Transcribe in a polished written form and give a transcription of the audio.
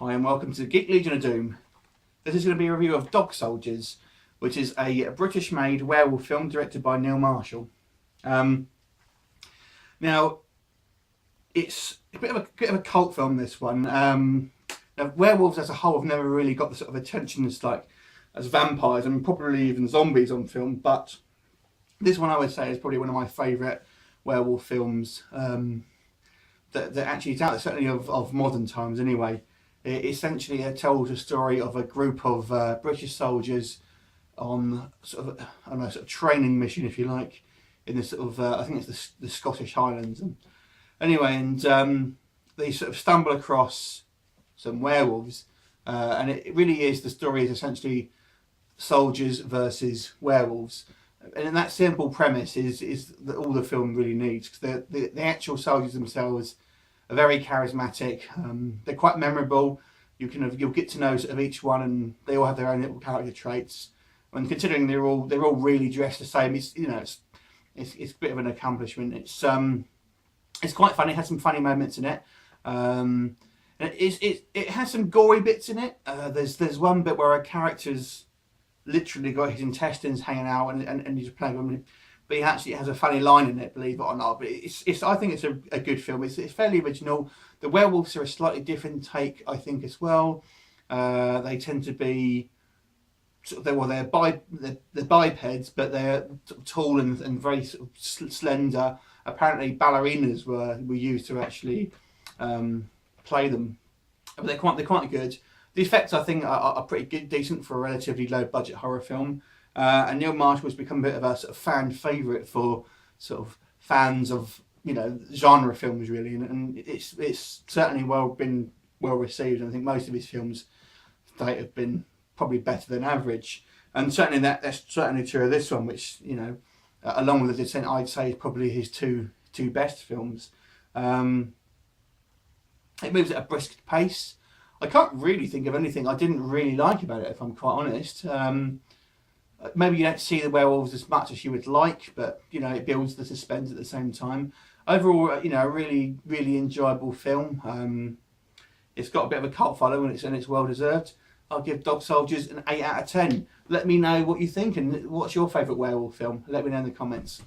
Hi and welcome to Geek Legion of Doom. This is going to be a review of Dog Soldiers, which is a British-made werewolf film directed by Neil Marshall. Now, it's a bit of a cult film, this one. Now, werewolves as a whole have never really got the sort of attention as vampires and probably even zombies on film, but this one I would say is probably one of my favourite werewolf films that actually is out there, certainly of modern times anyway. It essentially tells a story of a group of British soldiers on sort of a training mission, if you like, in the sort of I think it's the Scottish Highlands. And they sort of stumble across some werewolves, and it really is, the story is essentially soldiers versus werewolves. And that simple premise is that all the film really needs, because the actual soldiers themselves are very charismatic. They're quite memorable. You'll get to know sort of each one, and they all have their own little character traits. And considering they're all really dressed the same, it's a bit of an accomplishment. It's quite funny. It has some funny moments in it. And it has some gory bits in it. There's one bit where a character's literally got his intestines hanging out, and he's playing with them. But he actually has a funny line in it, believe it or not. But I think it's a good film. It's fairly original. The werewolves are a slightly different take, I think, as well. They tend to be they're bipeds, but they're tall and very sort of slender. Apparently, ballerinas were used to actually play them, but they're quite good. The effects, I think, are pretty good, decent for a relatively low budget horror film. And Neil Marshall has become a bit of a sort of fan favourite for sort of fans of genre films, really, and it's certainly been well received. And I think most of his films to date have been probably better than average, and certainly that's certainly true of this one, which along with The Descent, I'd say is probably his two best films. It moves at a brisk pace. I can't really think of anything I didn't really like about it, if I'm quite honest. Maybe you don't see the werewolves as much as you would like, but it builds the suspense at the same time. Overall, a really, really enjoyable film. It's got a bit of a cult following, and it's well deserved. I'll give Dog Soldiers an 8 out of 10. Let me know what you think, and what's your favourite werewolf film? Let me know in the comments.